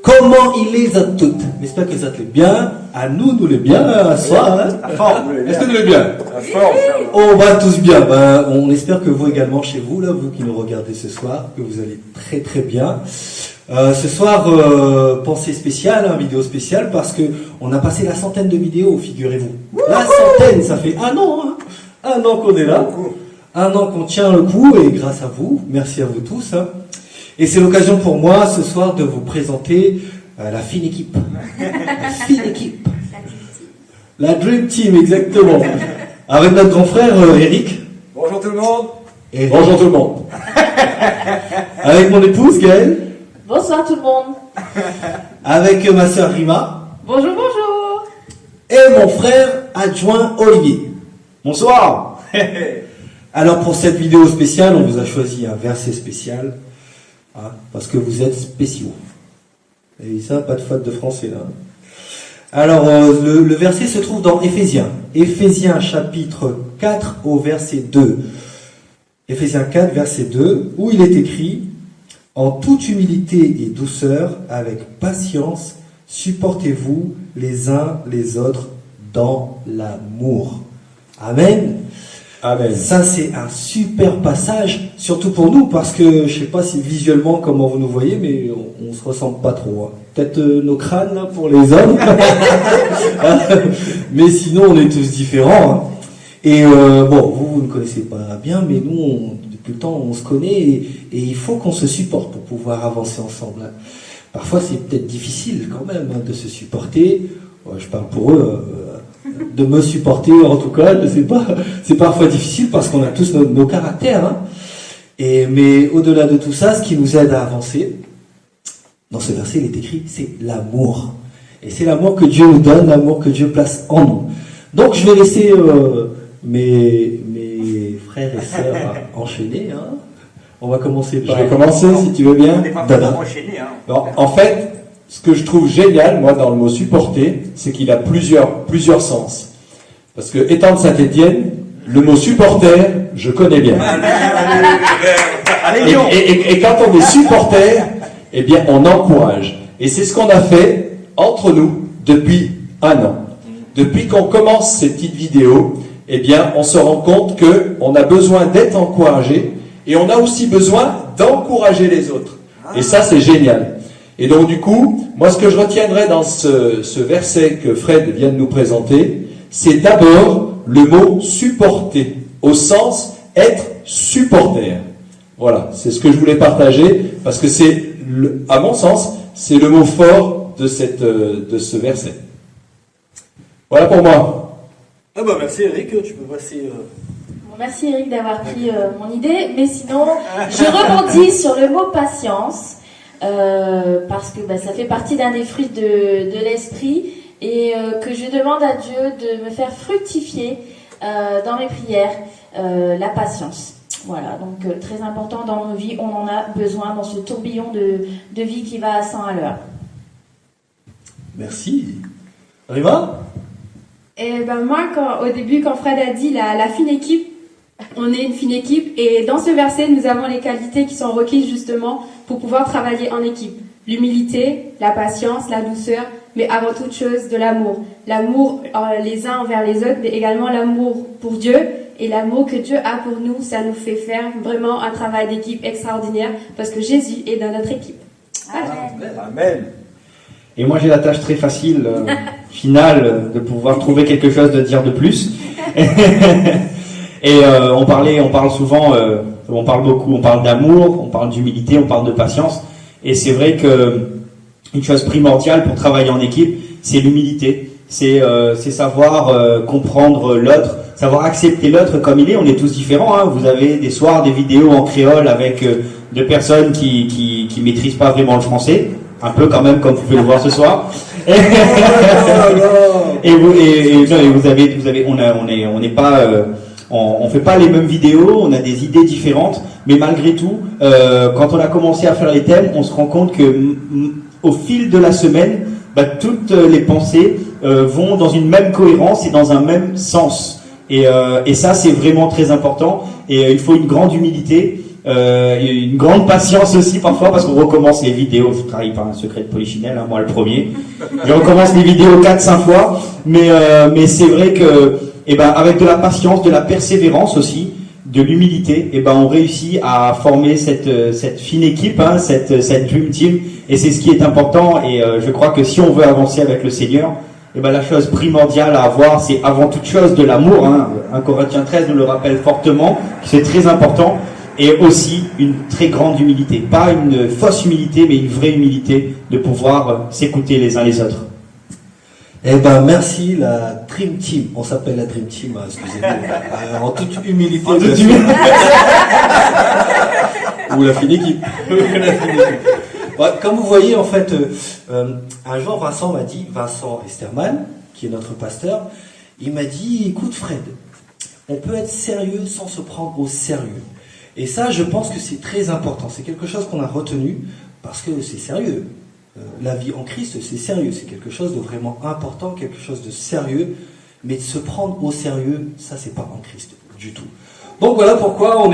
Comment il les a toutes? J'espère que ça te l'est bien. À nous, nous les bien, à soi. Hein? À forme. Est-ce que nous les bien? À forme. On va tous bien. Ben, on espère que vous également chez vous, là, vous qui nous regardez ce soir, que vous allez très très bien. Ce soir, pensée spéciale, hein, vidéo spéciale, parce que on a passé la centaine de vidéos, figurez-vous. La centaine, ça fait un an, hein. Un an qu'on est là. Un an qu'on tient le coup, et grâce à vous, merci à vous tous. Hein. Et c'est l'occasion pour moi, ce soir, de vous présenter la fine équipe. La fine équipe. La Dream Team, exactement. Avec notre grand frère Eric. Bonjour tout le monde. Et Bonjour tout le monde. avec mon épouse Gaëlle. Bonsoir tout le monde. Avec ma sœur Rima. Bonjour, bonjour. Et mon frère adjoint Olivier. Bonsoir. Alors pour cette vidéo spéciale, on vous a choisi un verset spécial. Hein, parce que vous êtes spéciaux. Et ça, pas de faute de français là. Alors le verset se trouve dans Éphésiens. Éphésiens chapitre 4 au verset 2. Éphésiens 4 verset 2, où il est écrit: en toute humilité et douceur, avec patience, supportez-vous les uns les autres dans l'amour. Amen. Amen. Ça, c'est un super passage, surtout pour nous, parce que je sais pas si visuellement comment vous nous voyez, mais on se ressemble pas trop. Hein. Peut-être nos crânes là, pour les hommes, mais sinon on est tous différents. Hein. Et bon, vous ne connaissez pas bien, mais nous, depuis le temps, on se connaît et il faut qu'on se supporte pour pouvoir avancer ensemble. Hein. Parfois, c'est peut-être difficile quand même hein, de se supporter. Je parle pour eux. De me supporter, en tout cas, c'est parfois difficile parce qu'on a tous nos caractères. Hein. Mais au-delà de tout ça, ce qui nous aide à avancer, dans ce verset, il est écrit, c'est l'amour. Et c'est l'amour que Dieu nous donne, l'amour que Dieu place en nous. Donc, je vais laisser mes frères et sœurs enchaîner. Hein. On va commencer par... Je vais commencer, si tu veux bien. On n'est pas vraiment enchaîné, hein. Non, en fait, ce que je trouve génial, moi, dans le mot supporter, c'est qu'il a plusieurs sens. Parce que, étant de Saint-Étienne, le mot supporter, je connais bien. Et quand on est supporter, eh bien, on encourage. Et c'est ce qu'on a fait entre nous depuis un an. Depuis qu'on commence ces petites vidéos, eh bien, on se rend compte qu'on a besoin d'être encouragé et on a aussi besoin d'encourager les autres. Et ça, c'est génial. Et donc du coup, moi ce que je retiendrai dans ce verset que Fred vient de nous présenter, c'est d'abord le mot supporter, au sens être supporter. Voilà, c'est ce que je voulais partager, parce que c'est, à mon sens, c'est le mot fort de ce verset. Voilà pour moi. Ah bah merci Eric, tu peux passer... Bon, merci Eric d'avoir pris mon idée, mais sinon, je rebondis sur le mot patience. Parce que ça fait partie d'un des fruits de l'esprit et que je demande à Dieu de me faire fructifier dans mes prières la patience. Voilà, donc très important dans nos vies, on en a besoin dans ce tourbillon de vie qui va à 100 à l'heure. Merci. Rima? Et moi, au début, quand Fred a dit la fine équipe, on est une fine équipe et dans ce verset, nous avons les qualités qui sont requises justement pour pouvoir travailler en équipe. L'humilité, la patience, la douceur, mais avant toute chose, de l'amour. L'amour les uns envers les autres, mais également l'amour pour Dieu. Et l'amour que Dieu a pour nous, ça nous fait faire vraiment un travail d'équipe extraordinaire parce que Jésus est dans notre équipe. Amen. Amen. Et moi j'ai la tâche très facile, finale, de pouvoir trouver quelque chose de dire de plus. Et on parle souvent, on parle beaucoup, on parle d'amour, on parle d'humilité, on parle de patience. Et c'est vrai que une chose primordiale pour travailler en équipe, c'est l'humilité. C'est savoir comprendre l'autre, savoir accepter l'autre comme il est. On est tous différents. Hein. Vous avez des soirs, des vidéos en créole avec de personnes qui maîtrisent pas vraiment le français, un peu quand même comme vous pouvez le voir ce soir. On fait pas les mêmes vidéos, on a des idées différentes, mais malgré tout, quand on a commencé à faire les thèmes, on se rend compte que au fil de la semaine, toutes les pensées vont dans une même cohérence et dans un même sens. Et ça, c'est vraiment très important. Et il faut une grande humilité. et une grande patience aussi parfois parce qu'on recommence les vidéos. Je travaille par un secret de polichinelle, hein, moi le premier. Je recommence les vidéos 4-5 fois, mais c'est vrai que, avec de la patience, de la persévérance aussi, de l'humilité, on réussit à former cette fine équipe, hein, cette dream team, et c'est ce qui est important. Et je crois que si on veut avancer avec le Seigneur, la chose primordiale à avoir, c'est avant toute chose de l'amour. 1 Corinthiens 13 nous le rappelle fortement, c'est très important, et aussi une très grande humilité. Pas une fausse humilité, mais une vraie humilité de pouvoir s'écouter les uns les autres. Merci la Dream Team. On s'appelle la Dream Team, hein, excusez-moi. En toute humilité. En toute humilité. Ou la fine équipe. Comme vous voyez, en fait, un jour Vincent Esterman, qui est notre pasteur, il m'a dit, écoute Fred, on peut être sérieux sans se prendre au sérieux. Et ça, je pense que c'est très important. C'est quelque chose qu'on a retenu parce que c'est sérieux. La vie en Christ, c'est sérieux. C'est quelque chose de vraiment important, quelque chose de sérieux. Mais de se prendre au sérieux, ça, c'est pas en Christ du tout. Donc voilà pourquoi on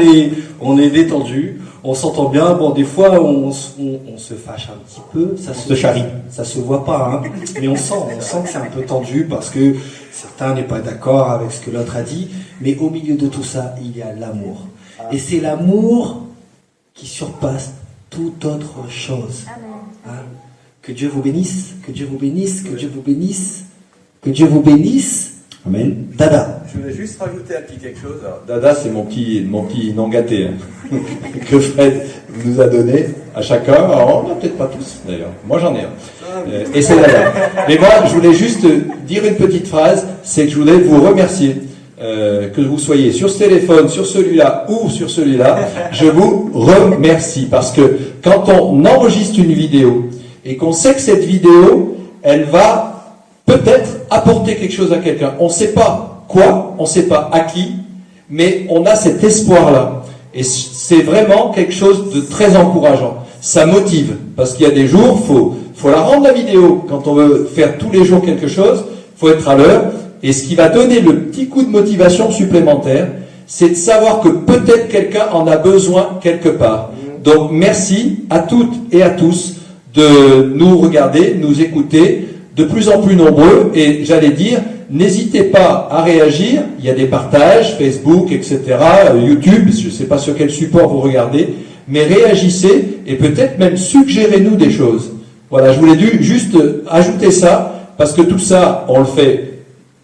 est détendu, on s'entend bien. Bon, des fois, on se fâche un petit peu. Ça se charrie. Ça se voit pas, hein. Mais on sent que c'est un peu tendu parce que certains n'est pas d'accord avec ce que l'autre a dit. Mais au milieu de tout ça, il y a l'amour. Et c'est l'amour qui surpasse toute autre chose. Hein? Que Dieu vous bénisse, que Dieu vous bénisse, que Dieu vous bénisse, que Dieu vous bénisse. Amen. Dada. Je voulais juste rajouter un petit quelque chose. Alors, Dada, c'est mon petit non gâté hein, que Fred nous a donné à chacun. Alors, on n'a peut-être pas tous d'ailleurs. Moi, j'en ai un. Et c'est Dada. Mais moi, je voulais juste dire une petite phrase. C'est que je voulais vous remercier. Que vous soyez sur ce téléphone, sur celui-là ou sur celui-là, je vous remercie parce que quand on enregistre une vidéo et qu'on sait que cette vidéo, elle va peut-être apporter quelque chose à quelqu'un, on ne sait pas quoi, on ne sait pas à qui, mais on a cet espoir-là. Et c'est vraiment quelque chose de très encourageant. Ça motive parce qu'il y a des jours, faut la rendre la vidéo. Quand on veut faire tous les jours quelque chose, faut être à l'heure. Et ce qui va donner le petit coup de motivation supplémentaire, c'est de savoir que peut-être quelqu'un en a besoin quelque part. Donc merci à toutes et à tous de nous regarder, nous écouter, de plus en plus nombreux. Et j'allais dire, n'hésitez pas à réagir. Il y a des partages, Facebook, etc., YouTube, je ne sais pas sur quel support vous regardez, mais réagissez et peut-être même suggérez-nous des choses. Voilà, je voulais juste ajouter ça, parce que tout ça, on le fait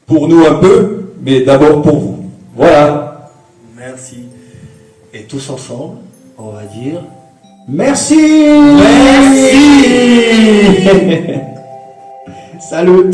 pour nous un peu, mais d'abord pour vous. Voilà. Merci. Et tous ensemble, on va dire merci. Merci. Salut.